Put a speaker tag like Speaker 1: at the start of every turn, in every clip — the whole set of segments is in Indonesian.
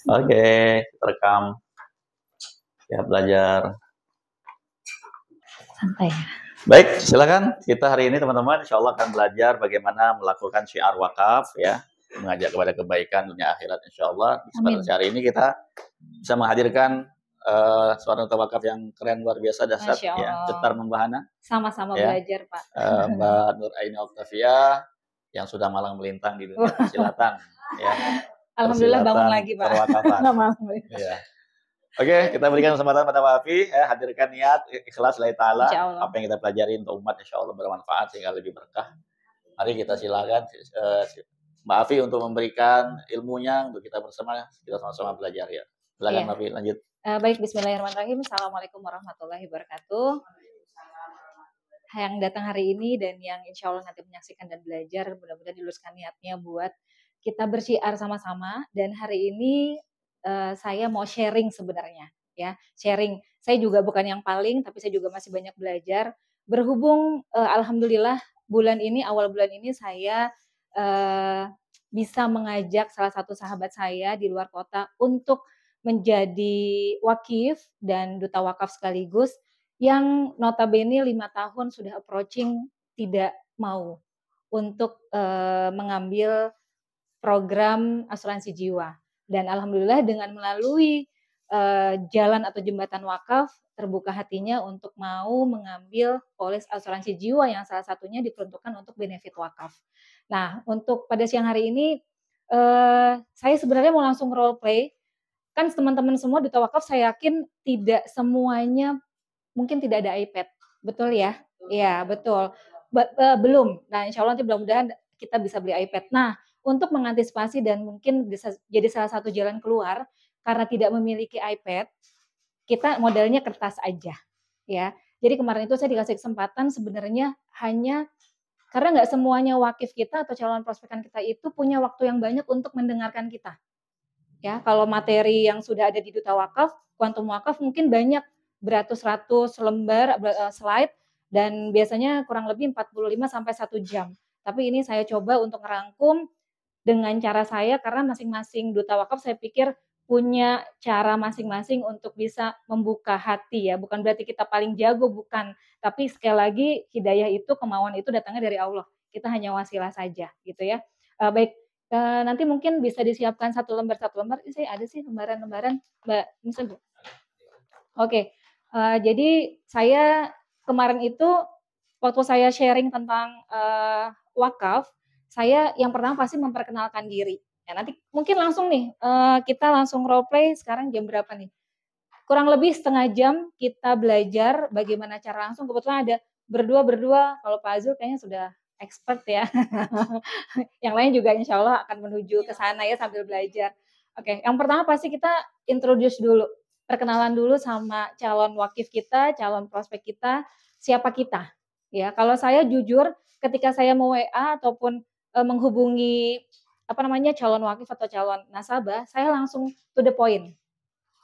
Speaker 1: Oke, rekam. Ya, belajar.
Speaker 2: Santai ya.
Speaker 1: Baik, silakan. Kita hari ini teman-teman insya Allah akan belajar bagaimana melakukan syiar wakaf ya, mengajak kepada kebaikan dunia akhirat insya Allah. Di kesempatan hari ini kita bisa menghadirkan suara duta wakaf yang keren luar biasa dahsyat ya, cetar membahana.
Speaker 2: Sama-sama ya. Belajar Pak.
Speaker 1: Mbak Nur Aini Oktavia yang sudah malang melintang di dunia persilatan ya.
Speaker 2: Alhamdulillah bangun lagi Pak.
Speaker 1: Perwakafan. Ya. Oke, kita berikan kesempatan pada Mbak Afi, hadirkan niat, ikhlas lillahi ta'ala, apa yang kita pelajari untuk umat insya Allah bermanfaat sehingga lebih berkah. Mari kita silakan Mbak Afi untuk memberikan ilmunya untuk kita bersama, kita sama-sama belajar ya. Silakan Mbak Afi, lanjut.
Speaker 2: Baik, bismillahirrahmanirrahim. Assalamualaikum warahmatullahi wabarakatuh. Yang datang hari ini dan yang insya Allah nanti menyaksikan dan belajar, mudah-mudahan diluruskan niatnya buat kita bersyiar sama-sama. Dan hari ini saya mau sharing sebenarnya ya, sharing. Saya juga bukan yang paling, tapi saya juga masih banyak belajar. Berhubung alhamdulillah awal bulan ini saya bisa mengajak salah satu sahabat saya di luar kota untuk menjadi wakif dan duta wakaf sekaligus, yang notabene 5 tahun sudah approaching tidak mau untuk mengambil program asuransi jiwa. Dan alhamdulillah dengan melalui jalan atau jembatan wakaf, terbuka hatinya untuk mau mengambil polis asuransi jiwa yang salah satunya diperuntukkan untuk benefit wakaf. Nah, untuk pada siang hari ini saya sebenarnya mau langsung role play. Kan teman-teman semua duta wakaf saya yakin tidak semuanya mungkin tidak ada iPad. Betul ya? Iya, betul. Belum. Nah, insya Allah nanti mudah-mudahan kita bisa beli iPad. Nah, untuk mengantisipasi dan mungkin bisa jadi salah satu jalan keluar karena tidak memiliki iPad, kita modalnya kertas aja, ya. Jadi kemarin itu saya dikasih kesempatan sebenarnya hanya karena nggak semuanya wakif kita atau calon prospekan kita itu punya waktu yang banyak untuk mendengarkan kita. Ya, kalau materi yang sudah ada di Duta Wakaf, Kuantum Wakaf mungkin banyak beratus-ratus lembar slide dan biasanya kurang lebih 45 sampai 1 jam. Tapi ini saya coba untuk ngerangkum dengan cara saya karena masing-masing duta wakaf saya pikir punya cara masing-masing untuk bisa membuka hati ya. Bukan berarti kita paling jago, bukan. Tapi sekali lagi hidayah itu, kemauan itu datangnya dari Allah. Kita hanya wasilah saja gitu ya. Baik, nanti mungkin bisa disiapkan satu lembar. Saya ada sih lembaran-lembaran, Mbak Nisa, Bu. Oke, jadi saya kemarin itu waktu saya sharing tentang wakaf, saya yang pertama pasti memperkenalkan diri. Ya, nanti mungkin langsung nih kita langsung role play. Sekarang jam berapa nih? Kurang lebih setengah jam kita belajar bagaimana cara langsung. Kebetulan ada berdua. Kalau Pak Azul kayaknya sudah expert ya. Yang lain juga insya Allah akan menuju ke sana ya sambil belajar. Oke, yang pertama pasti kita introduce dulu. Perkenalan dulu sama calon wakif kita, calon prospek kita, siapa kita. Ya, kalau saya jujur ketika saya mau WA ataupun menghubungi calon wakif atau calon nasabah, saya langsung to the point.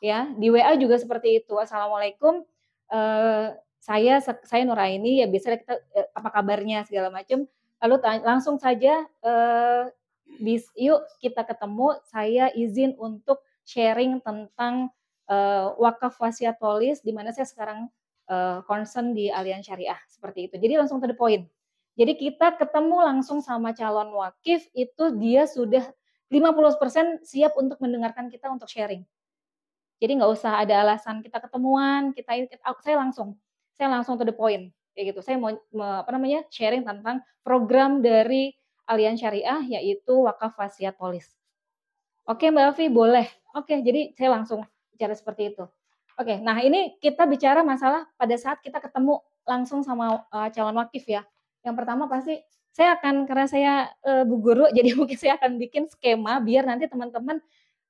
Speaker 2: Ya, di WA juga seperti itu. Assalamualaikum, saya Nuraini, ya biasanya kita apa kabarnya segala macam. Lalu langsung saja yuk kita ketemu, saya izin untuk sharing tentang wakaf wasiat polis di mana saya sekarang concern di Allianz Syariah seperti itu. Jadi langsung to the point. Jadi kita ketemu langsung sama calon wakif itu dia sudah 50% siap untuk mendengarkan kita untuk sharing. Jadi nggak usah ada alasan kita ketemuan, saya langsung to the point kayak gitu. Saya mau sharing tentang program dari Allianz Syariah yaitu wakaf wasiat polis. Oke Mbak Afi, boleh. Oke, jadi saya langsung bicara seperti itu. Oke, nah ini kita bicara masalah pada saat kita ketemu langsung sama calon wakif ya. Yang pertama pasti karena saya Bu Guru, jadi mungkin saya akan bikin skema biar nanti teman-teman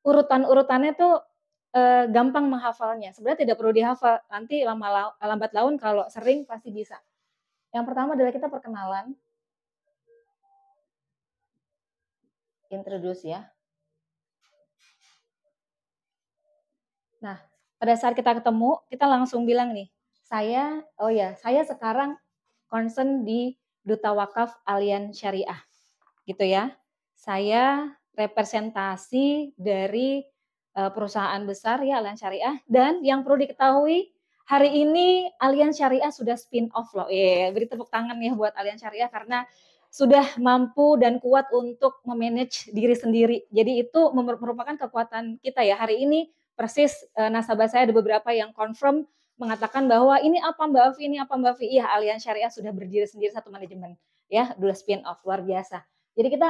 Speaker 2: urutannya tuh gampang menghafalnya. Sebenarnya tidak perlu dihafal, nanti lambat laun kalau sering pasti bisa. Yang pertama adalah kita perkenalan. Introduce ya. Nah, pada saat kita ketemu, kita langsung bilang nih, saya sekarang concern di Duta Wakaf Allianz Syariah. Gitu ya. Saya representasi dari perusahaan besar ya Allianz Syariah. Dan yang perlu diketahui hari ini Allianz Syariah sudah spin off loh. Beri tepuk tangan ya buat Allianz Syariah karena sudah mampu dan kuat untuk memanage diri sendiri. Jadi itu merupakan kekuatan kita ya. Hari ini persis nasabah saya ada beberapa yang confirm mengatakan bahwa ini apa Mbak Afi, ini apa Mbak Afi. Iya, Allianz Syariah sudah berdiri sendiri satu manajemen ya, dua spin off, luar biasa. Jadi kita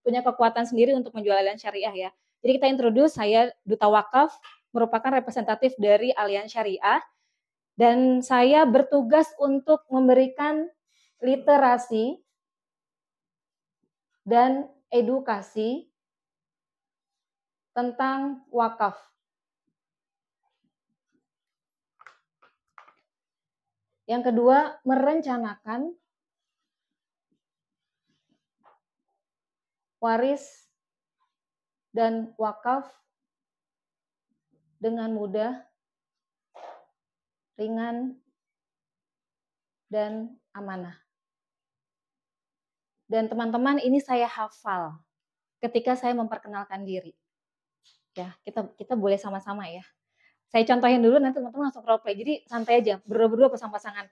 Speaker 2: punya kekuatan sendiri untuk menjual Allianz Syariah ya. Jadi kita introduce, saya Duta Wakaf, merupakan representatif dari Allianz Syariah, dan saya bertugas untuk memberikan literasi dan edukasi tentang wakaf. Yang kedua, merencanakan waris dan wakaf dengan mudah, ringan, dan amanah. Dan teman-teman, ini saya hafal ketika saya memperkenalkan diri. Ya, kita boleh sama-sama ya. Saya contohin dulu, nanti teman-teman langsung role play. Jadi santai aja, berdua-berdua pasang-pasangan.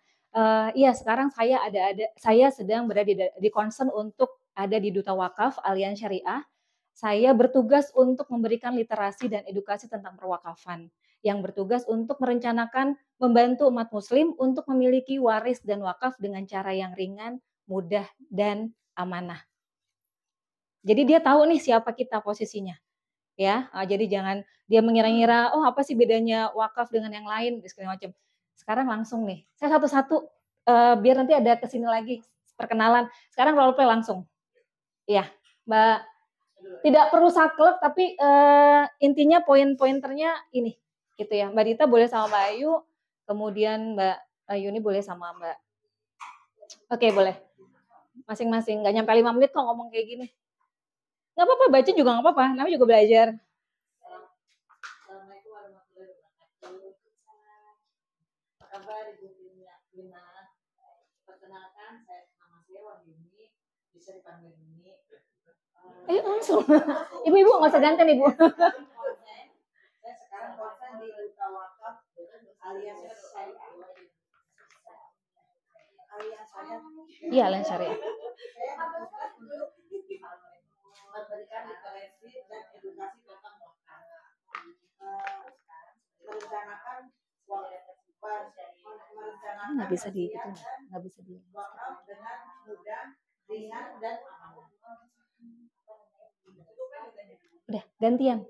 Speaker 2: Iya, sekarang saya sedang berada di concern untuk ada di Duta Wakaf Allianz Syariah. Saya bertugas untuk memberikan literasi dan edukasi tentang perwakafan, yang bertugas untuk merencanakan membantu umat muslim untuk memiliki waris dan wakaf dengan cara yang ringan, mudah, dan amanah. Jadi dia tahu nih siapa kita posisinya. Ya, jadi jangan dia mengira-ngira, oh apa sih bedanya wakaf dengan yang lain, segala macam. Sekarang langsung nih, saya satu-satu, biar nanti ada kesini lagi perkenalan. Sekarang role play langsung. Iya, Mbak, tidak perlu saklek, tapi intinya poin-pointernya ini, gitu ya. Mbak Dita boleh sama Mbak Ayu, kemudian Mbak Yuni boleh sama Mbak. Oke, boleh. Masing-masing, nggak nyampe 5 menit kok ngomong kayak gini. Nggak apa-apa, baca juga nggak apa-apa, namanya juga belajar. Assalamualaikum warahmatullahi wabarakatuh. Apa kabar Ibu Lina? Perkenalkan, nama saya Wahyuni, bisa dipanggil Yuni. Ayo langsung, ibu-ibu nggak usah gantian Ibu. Saya sekarang konsen di Duta Wakaf Allianz Syariah. Iya, Allianz Syariah. Memberikan literasi dan edukasi tentang wakaf. Merencanakan nggak bisa di itu, nggak bisa di wakaf dengan mudah, ringan, dan aman. Udah gantian.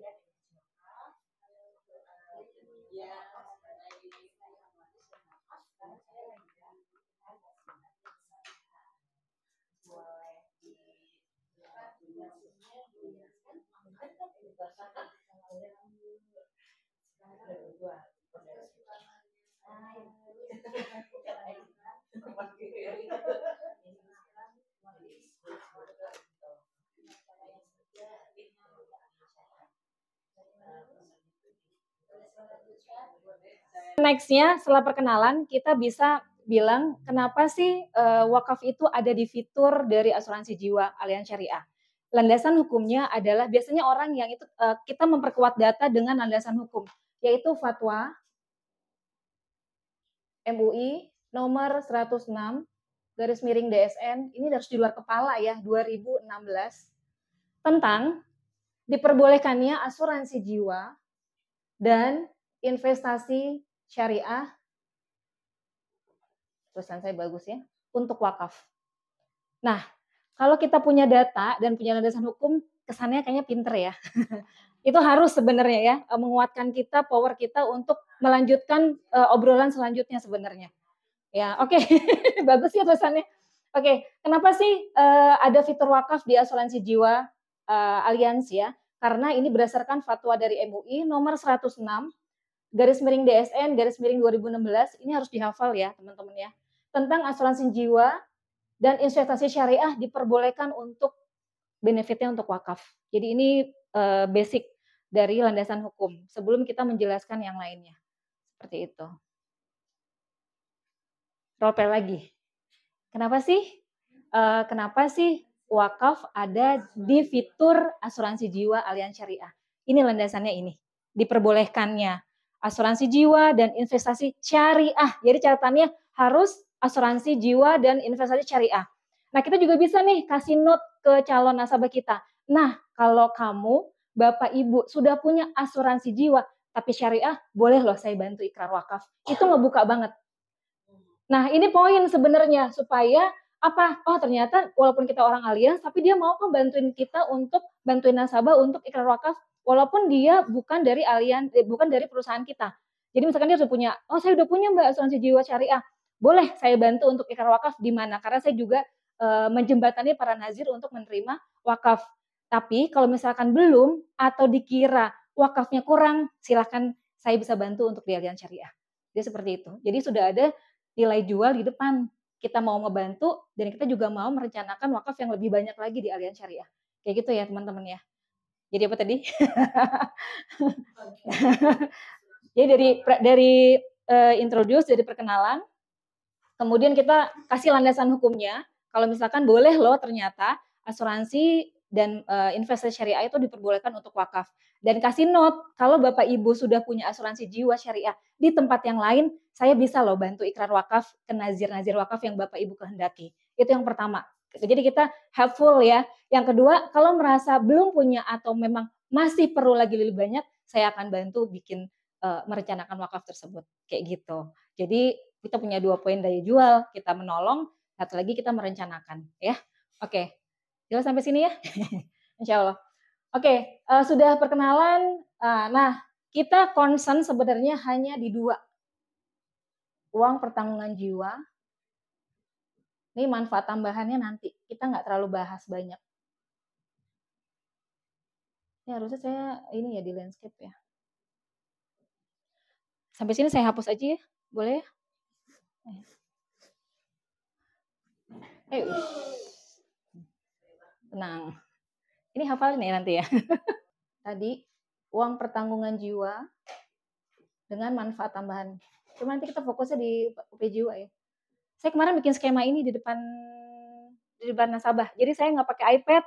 Speaker 2: Nextnya setelah perkenalan kita bisa bilang kenapa sih wakaf itu ada di fitur dari asuransi jiwa Allianz Syariah. Landasan hukumnya adalah biasanya orang yang itu kita memperkuat data dengan landasan hukum, yaitu fatwa MUI nomor 106 garis miring DSN, ini harus di luar kepala ya, 2016, tentang diperbolehkannya asuransi jiwa dan investasi syariah, tulisan saya bagus ya, untuk wakaf. Nah, kalau kita punya data dan punya landasan hukum, kesannya kayaknya pinter ya. Itu harus sebenarnya ya, menguatkan kita, power kita untuk melanjutkan obrolan selanjutnya sebenarnya. Ya, oke. Bagus ya tulisannya. Oke, kenapa sih ada fitur wakaf di asuransi jiwa Allianz ya? Karena ini berdasarkan fatwa dari MUI nomor 106 garis miring DSN garis miring 2016, ini harus dihafal ya teman-teman ya. Tentang asuransi jiwa dan investasi syariah diperbolehkan untuk benefitnya untuk wakaf. Jadi ini basic dari landasan hukum sebelum kita menjelaskan yang lainnya. Seperti itu. Role lagi. Kenapa sih wakaf ada di fitur asuransi jiwa Allianz Syariah? Ini landasannya ini. Diperbolehkannya asuransi jiwa dan investasi syariah. Jadi catatannya harus asuransi jiwa dan investasi syariah. Nah, kita juga bisa nih kasih note ke calon nasabah kita. Nah, kalau kamu, Bapak Ibu, sudah punya asuransi jiwa, tapi syariah, boleh loh saya bantu ikrar wakaf. Itu ngebuka banget. Nah, ini poin sebenarnya, supaya apa? Oh, ternyata walaupun kita orang alias, tapi dia mau kok bantuin kita untuk bantuin nasabah untuk ikrar wakaf, walaupun dia bukan dari bukan dari perusahaan kita. Jadi misalkan dia sudah punya, oh saya udah punya Mbak asuransi jiwa syariah, boleh saya bantu untuk ikrar wakaf di mana? Karena saya juga menjembatani para nazir untuk menerima wakaf. Tapi kalau misalkan belum atau dikira wakafnya kurang, silakan saya bisa bantu untuk di Allianz Syariah. Jadi seperti itu. Jadi sudah ada nilai jual di depan. Kita mau ngebantu dan kita juga mau merencanakan wakaf yang lebih banyak lagi di Allianz Syariah. Kayak gitu ya teman-teman ya. Jadi apa tadi? Jadi dari introduce, dari perkenalan, kemudian kita kasih landasan hukumnya. Kalau misalkan boleh loh ternyata asuransi dan investasi syariah itu diperbolehkan untuk wakaf. Dan kasih note, kalau Bapak Ibu sudah punya asuransi jiwa syariah di tempat yang lain, saya bisa loh bantu ikrar wakaf ke nazir-nazir wakaf yang Bapak Ibu kehendaki. Itu yang pertama. Jadi kita helpful ya. Yang kedua, kalau merasa belum punya atau memang masih perlu lagi lebih banyak, saya akan bantu bikin merencanakan wakaf tersebut. Kayak gitu. Jadi kita punya 2 poin daya jual, kita menolong, satu lagi kita merencanakan ya. Oke, jelas sampai sini ya. Insya Allah. Oke, sudah perkenalan. Nah, kita concern sebenarnya hanya di 2. Uang pertanggungan jiwa. Ini manfaat tambahannya nanti. Kita nggak terlalu bahas banyak. Ini harusnya saya ini ya di landscape ya. Sampai sini saya hapus aja ya. Boleh ya? Tenang. Ini hafalin ya nanti ya. Tadi uang pertanggungan jiwa dengan manfaat tambahan. Cuma nanti kita fokusnya di UP jiwa ya. Saya kemarin bikin skema ini di depan nasabah. Jadi saya nggak pakai iPad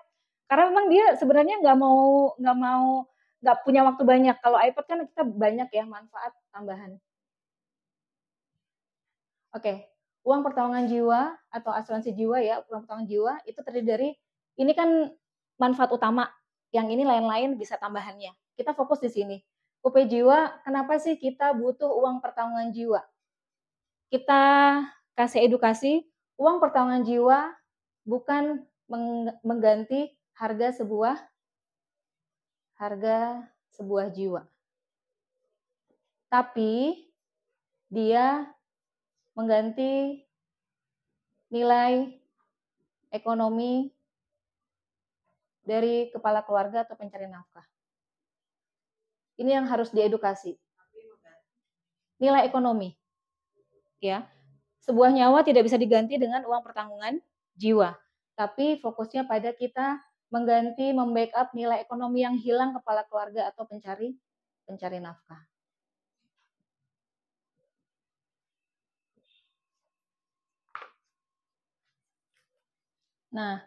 Speaker 2: karena memang dia sebenarnya nggak punya waktu banyak. Kalau iPad kan kita banyak ya manfaat tambahan. Oke, uang pertanggungan jiwa atau asuransi jiwa ya, uang pertanggungan jiwa itu terdiri dari ini kan manfaat utama. Yang ini lain-lain bisa tambahannya. Kita fokus di sini. UP jiwa, kenapa sih kita butuh uang pertanggungan jiwa? Kita kasih edukasi, uang pertanggungan jiwa bukan mengganti harga sebuah jiwa. Tapi dia mengganti nilai ekonomi dari kepala keluarga atau pencari nafkah. Ini yang harus diedukasi. Nilai ekonomi. Ya. Sebuah nyawa tidak bisa diganti dengan uang pertanggungan jiwa. Tapi fokusnya pada kita mengganti, membackup nilai ekonomi yang hilang kepala keluarga atau pencari nafkah. Nah,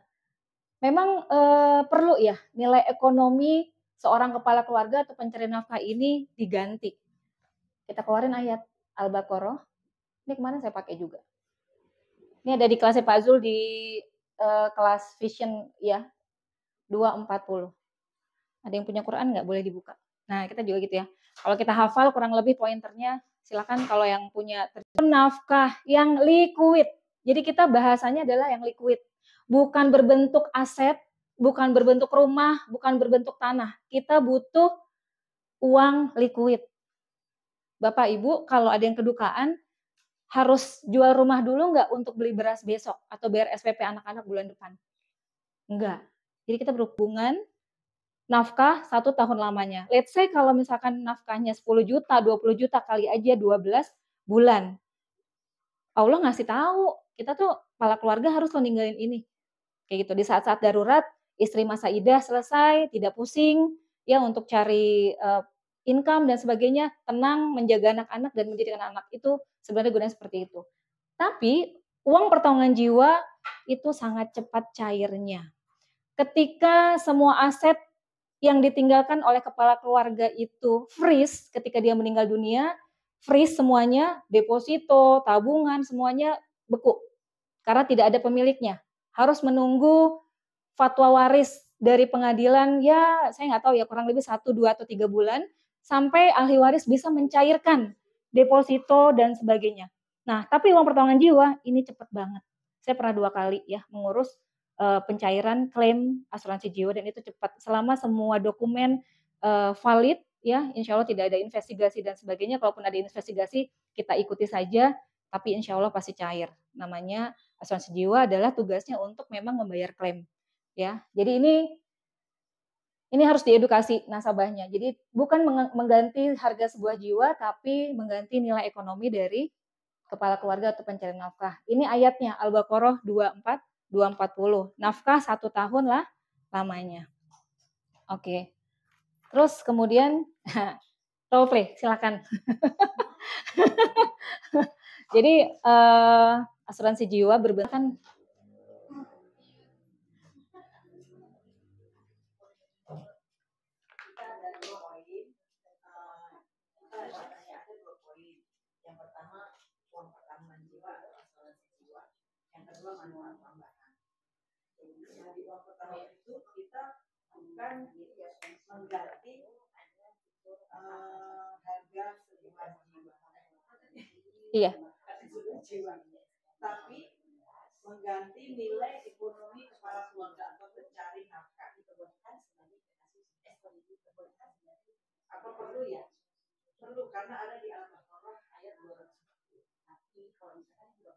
Speaker 2: memang perlu ya nilai ekonomi seorang kepala keluarga atau pencari nafkah ini diganti. Kita keluarin ayat Al-Baqarah. Ini kemarin saya pakai juga. Ini ada di kelasnya Pak Zul di kelas Vision ya 240. Ada yang punya Quran nggak? Boleh dibuka. Nah, kita juga gitu ya. Kalau kita hafal kurang lebih pointernya, silakan kalau yang punya nafkah yang liquid. Jadi kita bahasanya adalah yang liquid. Bukan berbentuk aset, bukan berbentuk rumah, bukan berbentuk tanah. Kita butuh uang liquid. Bapak Ibu, kalau ada yang kedukaan, harus jual rumah dulu nggak untuk beli beras besok atau bayar SPP anak-anak bulan depan? Enggak. Jadi kita berhubungan nafkah 1 tahun lamanya. Let's say kalau misalkan nafkahnya 10 juta, 20 juta kali aja 12 bulan. Allah ngasih tahu, kita tuh kepala keluarga harus lo ninggalin ini. Kayak gitu, di saat-saat darurat, istri masa idah selesai, tidak pusing, ya untuk cari income dan sebagainya, tenang, menjaga anak-anak dan menjadikan anak itu sebenarnya gunanya seperti itu. Tapi uang pertanggungan jiwa itu sangat cepat cairnya. Ketika semua aset yang ditinggalkan oleh kepala keluarga itu freeze ketika dia meninggal dunia, freeze semuanya, deposito, tabungan, semuanya beku. Karena tidak ada pemiliknya. Harus menunggu fatwa waris dari pengadilan, ya saya nggak tahu ya, kurang lebih 1, 2, atau 3 bulan, sampai ahli waris bisa mencairkan deposito dan sebagainya. Nah, tapi uang pertolongan jiwa ini cepat banget. Saya pernah 2 kali ya mengurus pencairan klaim asuransi jiwa, dan itu cepat. Selama semua dokumen valid, ya insya Allah tidak ada investigasi dan sebagainya. Kalaupun ada investigasi, kita ikuti saja, tapi insya Allah pasti cair. Namanya asuransi jiwa adalah tugasnya untuk memang membayar klaim. Ya, jadi ini harus diedukasi nasabahnya. Jadi bukan mengganti harga sebuah jiwa, tapi mengganti nilai ekonomi dari kepala keluarga atau pencari nafkah. Ini ayatnya Al-Baqarah 24, 240. Nafkah 1 tahun lah lamanya. Oke. Terus kemudian role play, silakan. Jadi asuransi jiwa berbentuk manual tambahan. Jadi uang pertama itu kita bukan mengganti harga sebuah jiwa. Iya. Tapi mengganti nilai ekonomi kepala keluarga atau pencari nafkah. Apa perlu ya? Perlu, karena ada di Al-Baqarah ayat 200. Tapi kalau misalkan juga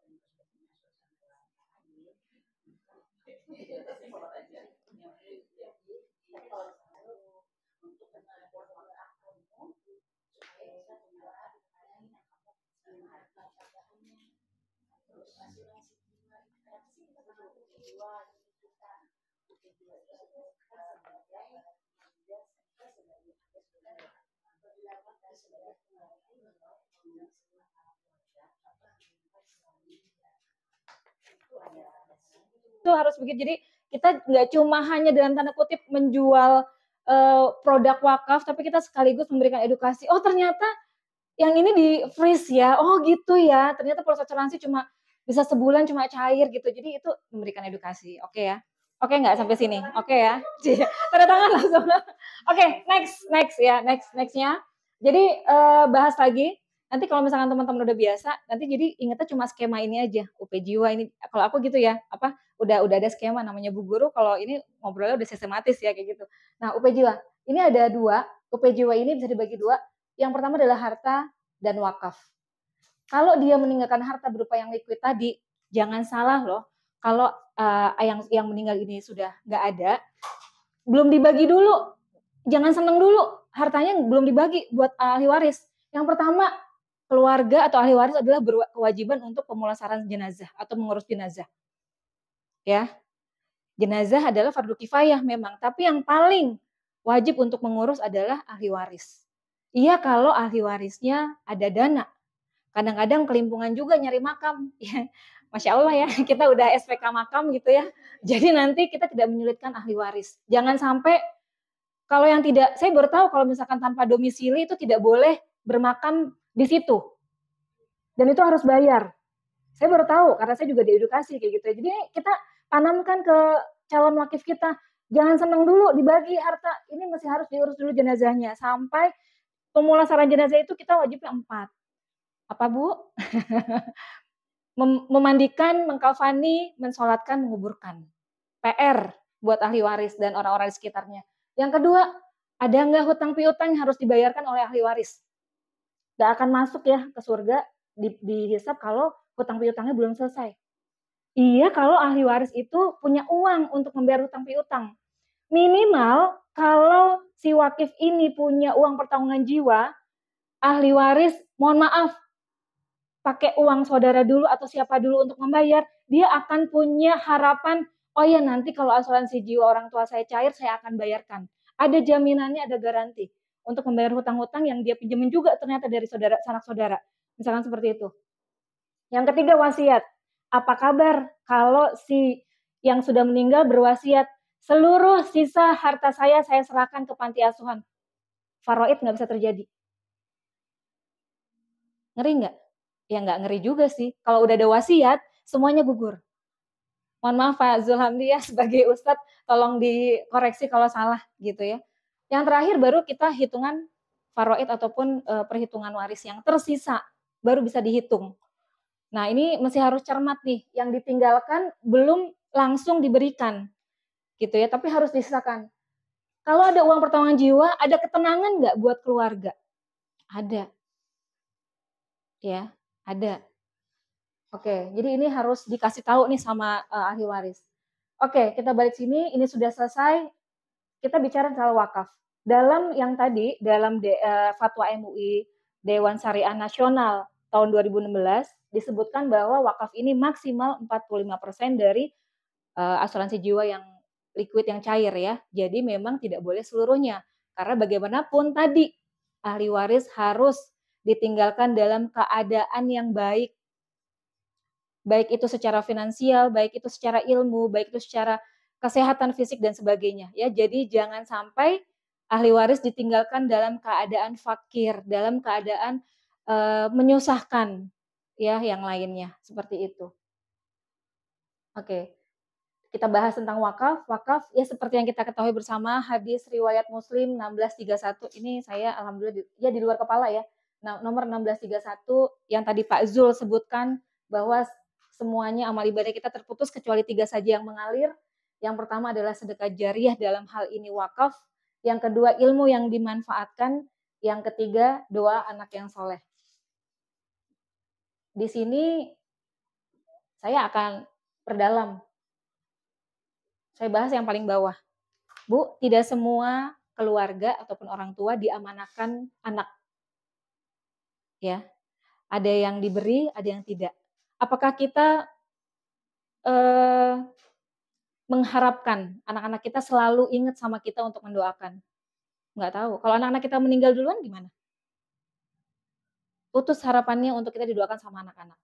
Speaker 2: itu harus begitu. Jadi kita nggak cuma hanya dalam tanda kutip menjual produk wakaf, tapi kita sekaligus memberikan edukasi. Oh ternyata yang ini di freeze ya, oh gitu ya. Ternyata polis asuransi cuma bisa sebulan cuma cair gitu. Jadi itu memberikan edukasi. Oke ya. Oke nggak sampai sini? Oke ya. Tanda tangan langsung. Oke, next ya, nextnya. Jadi bahas lagi. Nanti kalau misalkan teman-teman udah biasa, nanti jadi ingetnya cuma skema ini aja, UP Jiwa ini. Kalau aku gitu ya, udah ada skema namanya Bu Guru. Kalau ini ngobrolnya udah sistematis ya kayak gitu. Nah, UP Jiwa ini ada 2. UP Jiwa ini bisa dibagi 2. Yang pertama adalah harta dan wakaf. Kalau dia meninggalkan harta berupa yang liquid tadi, jangan salah loh. Kalau yang meninggal ini sudah nggak ada, belum dibagi dulu. Jangan seneng dulu, hartanya belum dibagi buat ahli waris. Yang pertama, keluarga atau ahli waris adalah berkewajiban untuk pemulasaran jenazah atau mengurus jenazah. Ya, jenazah adalah fardu kifayah memang, tapi yang paling wajib untuk mengurus adalah ahli waris. Iya kalau ahli warisnya ada dana. Kadang-kadang kelimpungan juga nyari makam. Ya, Masya Allah ya, kita udah SPK makam gitu ya. Jadi nanti kita tidak menyulitkan ahli waris. Jangan sampai, kalau yang tidak, saya baru tahu kalau misalkan tanpa domisili itu tidak boleh bermakam di situ. Dan itu harus bayar. Saya baru tahu karena saya juga diedukasi kayak gitu. Jadi kita tanamkan ke calon wakif kita, jangan senang dulu dibagi harta, ini masih harus diurus dulu jenazahnya. Sampai pemulasaran jenazah itu kita wajibnya 4. Apa Bu? Memandikan, mengkafani, mensolatkan, menguburkan. PR buat ahli waris dan orang-orang di sekitarnya. Yang kedua, ada nggak hutang piutang yang harus dibayarkan oleh ahli waris? Nggak akan masuk ya ke surga dihisab kalau hutang piutangnya belum selesai. Iya, kalau ahli waris itu punya uang untuk membayar hutang piutang. Minimal kalau si wakif ini punya uang pertanggungan jiwa, ahli waris, mohon maaf, pakai uang saudara dulu atau siapa dulu untuk membayar, dia akan punya harapan, oh ya nanti kalau asuransi jiwa orang tua saya cair, saya akan bayarkan. Ada jaminannya, ada garansi untuk membayar hutang-hutang yang dia pinjemin juga ternyata dari sanak saudara. Misalkan seperti itu. Yang ketiga, wasiat. Apa kabar kalau si yang sudah meninggal berwasiat, Seluruh sisa harta saya serahkan ke panti asuhan. Faraid nggak bisa terjadi. Ngeri nggak? Ya nggak ngeri juga sih. Kalau udah ada wasiat, semuanya gugur. Mohon maaf Pak Zulhamdi ya, sebagai Ustadz, tolong dikoreksi kalau salah gitu ya. Yang terakhir baru kita hitungan faraid ataupun perhitungan waris yang tersisa, baru bisa dihitung. Nah ini masih harus cermat nih, yang ditinggalkan belum langsung diberikan gitu ya, tapi harus disisakan. Kalau ada uang pertolongan jiwa, ada ketenangan nggak buat keluarga? Ada. Ya, ada. Oke, jadi ini harus dikasih tahu nih sama ahli waris. Oke, kita balik sini, ini sudah selesai. Kita bicara soal wakaf. Dalam yang tadi, dalam Fatwa MUI Dewan Syariah Nasional tahun 2016, disebutkan bahwa wakaf ini maksimal 45% dari asuransi jiwa yang liquid, yang cair ya. Jadi memang tidak boleh seluruhnya. Karena bagaimanapun tadi, ahli waris harus ditinggalkan dalam keadaan yang baik. Baik itu secara finansial, baik itu secara ilmu, baik itu secara kesehatan fisik dan sebagainya ya. Jadi jangan sampai ahli waris ditinggalkan dalam keadaan fakir, dalam keadaan menyusahkan ya yang lainnya, seperti itu. Oke. Kita bahas tentang wakaf. Wakaf ya seperti yang kita ketahui bersama, hadis riwayat Muslim 1631 ini saya alhamdulillah ya di luar kepala ya. Nah, nomor 1631 yang tadi Pak Zul sebutkan bahwa semuanya amal ibadah kita terputus kecuali 3 saja yang mengalir. Yang pertama adalah sedekah jariah, dalam hal ini wakaf. Yang kedua ilmu yang dimanfaatkan. Yang ketiga doa anak yang soleh. Di sini saya akan perdalam. Saya bahas yang paling bawah. Bu, tidak semua keluarga ataupun orang tua diamanahkan anak. Ya, ada yang diberi, ada yang tidak. Apakah kita mengharapkan anak-anak kita selalu ingat sama kita untuk mendoakan? Nggak tahu. Kalau anak-anak kita meninggal duluan gimana? Putus harapannya untuk kita didoakan sama anak-anak.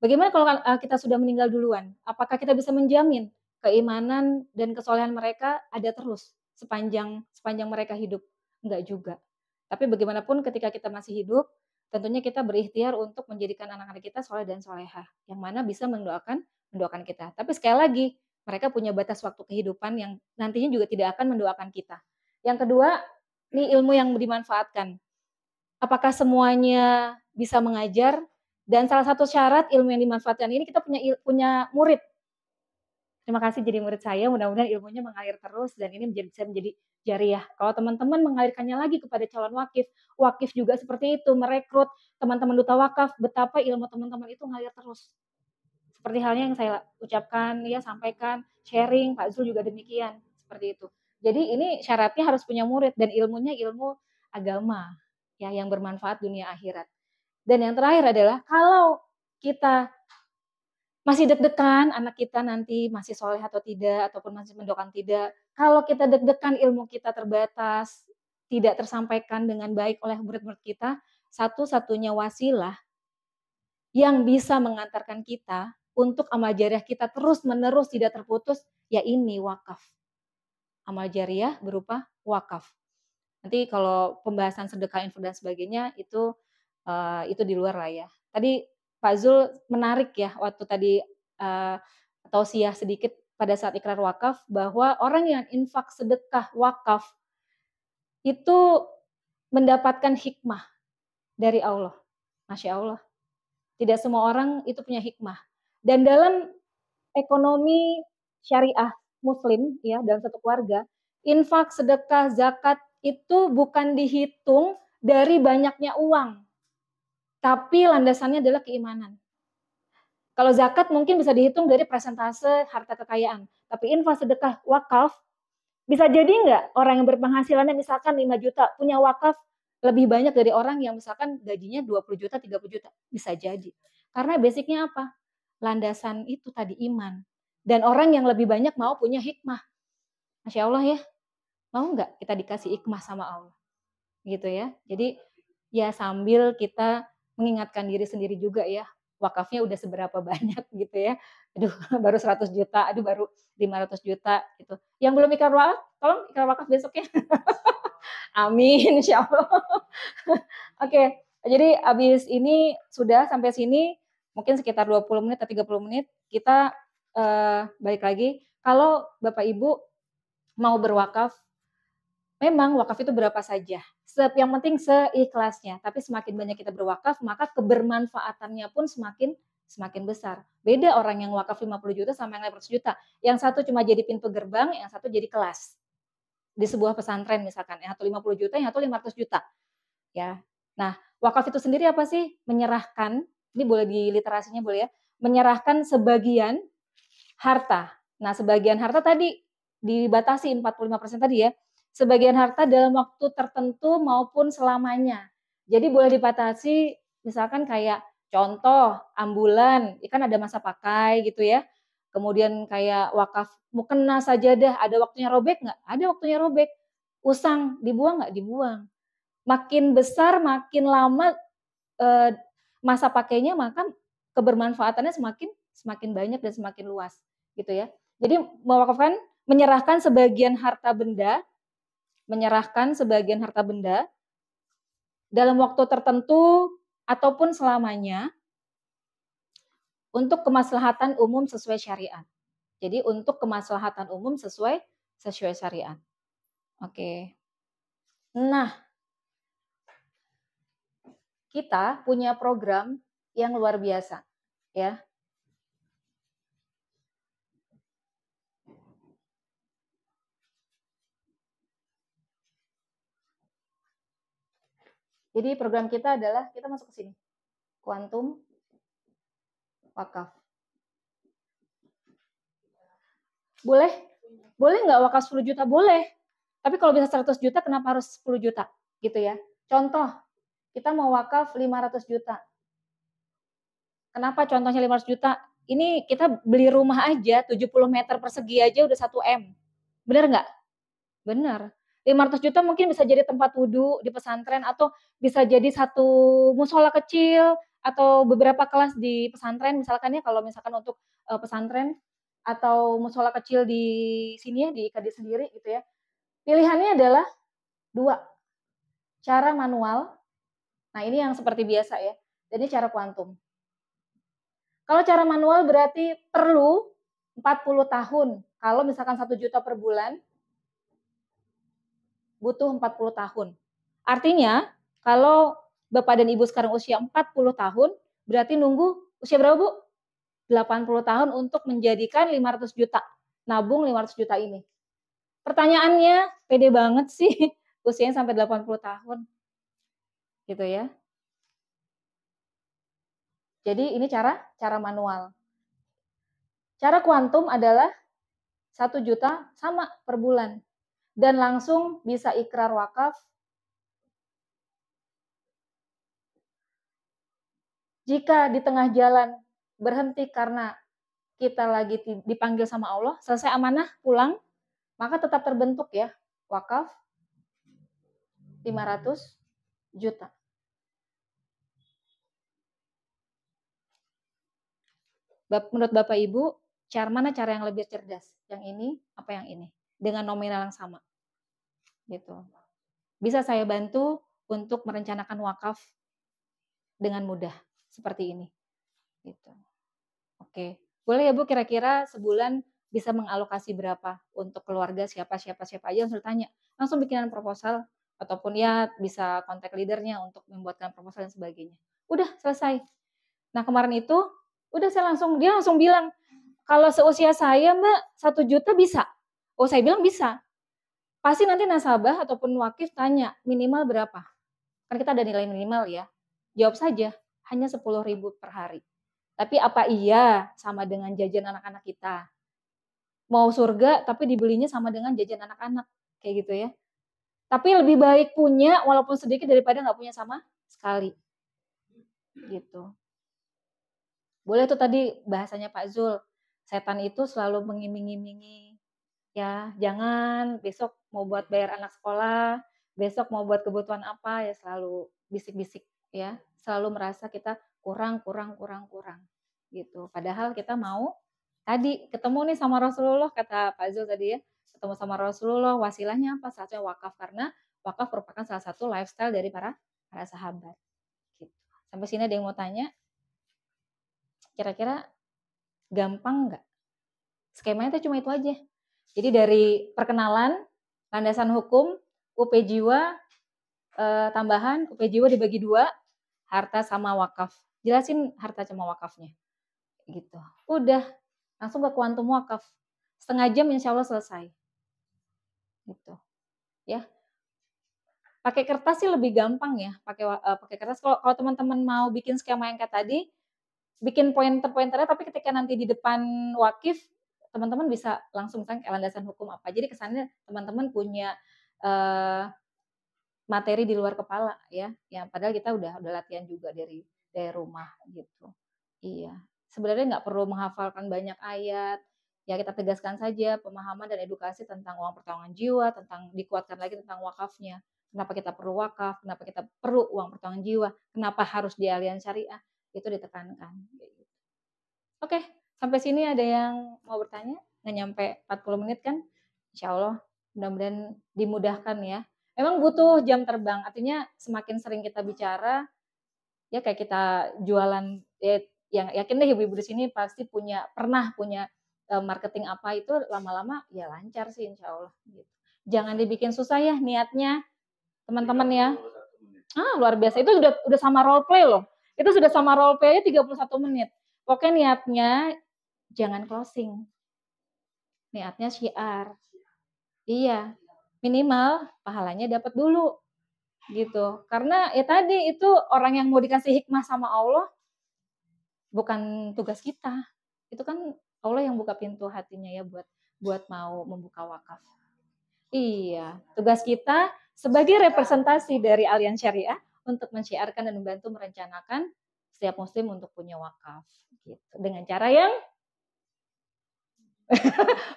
Speaker 2: Bagaimana kalau kita sudah meninggal duluan? Apakah kita bisa menjamin keimanan dan kesolehan mereka ada terus sepanjang mereka hidup? Enggak juga. Tapi bagaimanapun ketika kita masih hidup, tentunya kita berikhtiar untuk menjadikan anak-anak kita soleh dan solehah, yang mana bisa mendoakan kita. Tapi sekali lagi, mereka punya batas waktu kehidupan yang nantinya juga tidak akan mendoakan kita. Yang kedua, ini ilmu yang dimanfaatkan. Apakah semuanya bisa mengajar? Dan salah satu syarat ilmu yang dimanfaatkan ini kita punya murid. Terima kasih jadi murid saya, mudah-mudahan ilmunya mengalir terus dan ini bisa menjadi jariah. Kalau teman-teman mengalirkannya lagi kepada calon wakif, wakif juga seperti itu, merekrut teman-teman duta wakaf, betapa ilmu teman-teman itu mengalir terus. Seperti halnya yang saya ucapkan, ya sampaikan, sharing, Pak Zul juga demikian, seperti itu. Jadi ini syaratnya harus punya murid dan ilmunya ilmu agama, ya yang bermanfaat dunia akhirat. Dan yang terakhir adalah kalau kita masih deg-degan anak kita nanti masih soleh atau tidak, ataupun masih mendoakan tidak. Kalau kita deg-degan ilmu kita terbatas, tidak tersampaikan dengan baik oleh murid-murid kita, satu-satunya wasilah yang bisa mengantarkan kita untuk amal jariah kita terus-menerus tidak terputus, ya ini wakaf. Amal jariah berupa wakaf. Nanti kalau pembahasan sedekah, infak dan sebagainya itu di luar lah ya. Tadi Pak Zul menarik ya waktu tadi tausiah sedikit pada saat ikrar wakaf bahwa orang yang infak sedekah wakaf itu mendapatkan hikmah dari Allah. Masya Allah. Tidak semua orang itu punya hikmah. Dan dalam ekonomi syariah muslim ya dalam satu keluarga, infak, sedekah, zakat itu bukan dihitung dari banyaknya uang. Tapi landasannya adalah keimanan. Kalau zakat mungkin bisa dihitung dari persentase harta kekayaan. Tapi infak, sedekah, wakaf, bisa jadi nggak orang yang berpenghasilannya misalkan 5 juta, punya wakaf lebih banyak dari orang yang misalkan gajinya 20 juta, 30 juta. Bisa jadi. Karena basicnya apa? Landasan itu tadi iman. Dan orang yang lebih banyak mau punya hikmah. Masya Allah ya. Mau nggak kita dikasih hikmah sama Allah? Gitu ya. Jadi ya sambil kita mengingatkan diri sendiri juga ya, wakafnya udah seberapa banyak gitu ya. Aduh, baru 100 juta, aduh baru 500 juta gitu. Yang belum ikrar wakaf, tolong ikrar wakaf besok ya. Amin, insya Allah. Oke, jadi abis ini sudah sampai sini, mungkin sekitar 20 menit atau 30 menit, kita balik lagi. Kalau Bapak Ibu mau berwakaf, memang wakaf itu berapa saja. Yang penting seikhlasnya. Tapi semakin banyak kita berwakaf, maka kebermanfaatannya pun semakin besar. Beda orang yang wakaf 50 juta sama yang 500 juta. Yang satu cuma jadi pintu gerbang, yang satu jadi kelas. Di sebuah pesantren misalkan, yang satu 50 juta, yang satu 500 juta. Ya. Nah, wakaf itu sendiri apa sih? Menyerahkan, ini boleh di literasinya boleh ya, menyerahkan sebagian harta. Nah, sebagian harta tadi dibatasi 45% tadi ya. Sebagian harta dalam waktu tertentu maupun selamanya. Jadi boleh dibatasi misalkan kayak contoh ambulan, kan ada masa pakai gitu ya. Kemudian kayak wakaf mukena sajadah, ada waktunya robek nggak? Ada waktunya robek. Usang, dibuang nggak? Dibuang. Makin besar, makin lama masa pakainya, maka kebermanfaatannya semakin banyak dan semakin luas, gitu ya. Jadi mewakafkan, menyerahkan sebagian harta benda dalam waktu tertentu ataupun selamanya untuk kemaslahatan umum sesuai syariat. Jadi untuk kemaslahatan umum sesuai syariat. Oke. Nah, kita punya program yang luar biasa, ya. Jadi program kita adalah, kita masuk ke sini, Kuantum Wakaf. Boleh? Boleh nggak wakaf 10 juta? Boleh. Tapi kalau bisa 100 juta, kenapa harus 10 juta? Gitu ya. Contoh, kita mau wakaf 500 juta. Kenapa contohnya 500 juta? Ini kita beli rumah aja, 70 meter persegi aja udah 1 M. Bener nggak? Bener. 500 juta mungkin bisa jadi tempat wudhu di pesantren, atau bisa jadi satu musola kecil, atau beberapa kelas di pesantren misalkan ya, kalau misalkan untuk pesantren, atau musola kecil di sini ya, di IKD sendiri gitu ya. Pilihannya adalah 2. Cara manual, nah ini yang seperti biasa ya, dan ini cara kuantum. Kalau cara manual berarti perlu 40 tahun. Kalau misalkan 1 juta per bulan, butuh 40 tahun. Artinya, kalau Bapak dan Ibu sekarang usia 40 tahun, berarti nunggu usia berapa, Bu? 80 tahun untuk menjadikan 500 juta. Nabung 500 juta ini. Pertanyaannya, pede banget sih usianya sampai 80 tahun. Gitu ya. Jadi ini cara manual. Cara kuantum adalah 1 juta sama per bulan. Dan langsung bisa ikrar wakaf. Jika di tengah jalan berhenti karena kita lagi dipanggil sama Allah, selesai amanah, pulang, maka tetap terbentuk ya, wakaf 500 juta. Menurut Bapak Ibu, mana cara yang lebih cerdas? Yang ini apa yang ini? Dengan nominal yang sama. Gitu. Bisa saya bantu untuk merencanakan wakaf dengan mudah seperti ini. Gitu. Oke. Boleh ya Bu, kira-kira sebulan bisa mengalokasi berapa untuk keluarga, siapa aja langsung tanya. Langsung bikinan proposal, ataupun ya bisa kontak leadernya untuk membuatkan proposal dan sebagainya. Udah selesai. Nah kemarin itu udah dia langsung bilang, kalau seusia saya Mbak 1 juta bisa. Oh saya bilang bisa. Pasti nanti nasabah ataupun wakif tanya minimal berapa. Kan kita ada nilai minimal ya. Jawab saja, hanya 10.000 per hari. Tapi apa iya sama dengan jajan anak-anak kita? Mau surga tapi dibelinya sama dengan jajan anak-anak. Kayak gitu ya. Tapi lebih baik punya walaupun sedikit daripada nggak punya sama sekali. Gitu. Boleh tuh tadi bahasanya Pak Zul, setan itu selalu mengiming-imingi, ya jangan besok mau buat bayar anak sekolah, besok mau buat kebutuhan apa, ya selalu bisik-bisik ya, selalu merasa kita kurang gitu. Padahal kita mau tadi ketemu nih sama Rasulullah, kata Pak Zul tadi ya, ketemu sama Rasulullah, wasilahnya apa? Saatnya wakaf, karena wakaf merupakan salah satu lifestyle dari para sahabat. Gitu. Sampai sini ada yang mau tanya? Kira-kira gampang nggak? Skemanya itu cuma itu aja. Jadi dari perkenalan, landasan hukum, UP jiwa, tambahan, UP jiwa dibagi 2, harta sama wakaf. Jelasin harta sama wakafnya. Gitu. Udah, langsung ke kuantum wakaf. Setengah jam insya Allah selesai. Gitu. Ya. Pakai kertas sih lebih gampang ya. Pakai kertas. Kalau teman-teman mau bikin skema yang kayak tadi, bikin pointer-pointernya, tapi ketika nanti di depan wakif, teman-teman bisa langsung misalnya landasan hukum apa. Jadi kesannya teman-teman punya materi di luar kepala ya. Yang padahal kita udah latihan juga dari rumah gitu. Iya. Sebenarnya nggak perlu menghafalkan banyak ayat. Ya kita tegaskan saja pemahaman dan edukasi tentang uang pertolongan jiwa, tentang dikuatkan lagi tentang wakafnya. Kenapa kita perlu wakaf, kenapa kita perlu uang pertolongan jiwa, kenapa harus di aliansi syariah, itu ditekankan. Oke, sampai sini ada yang mau bertanya? Nggak nyampe 40 menit kan? Insya Allah mudah-mudahan dimudahkan ya. Memang butuh jam terbang, artinya semakin sering kita bicara, ya kayak kita jualan, yang yakin deh ibu-ibu di sini pasti pernah punya marketing apa, itu lama-lama ya lancar sih insya Allah. Gitu. Jangan dibikin susah ya niatnya, teman-teman ya. Luar biasa, itu udah sama role play loh. Itu sudah sama role play 31 menit. Pokoknya niatnya jangan closing. Niatnya syiar. Iya, minimal pahalanya dapat dulu. Gitu. Karena ya tadi itu orang yang mau dikasih hikmah sama Allah bukan tugas kita. Itu kan Allah yang buka pintu hatinya ya buat mau membuka wakaf. Iya, tugas kita sebagai representasi dari Aliansi Syariah untuk mensyiarkan dan membantu merencanakan setiap muslim untuk punya wakaf gitu. Dengan cara yang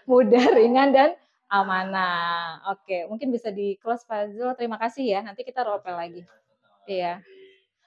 Speaker 2: mudah, ringan dan amanah. Oke, mungkin bisa di close Pak Zul. Terima kasih ya. Nanti kita role play lagi. Iya.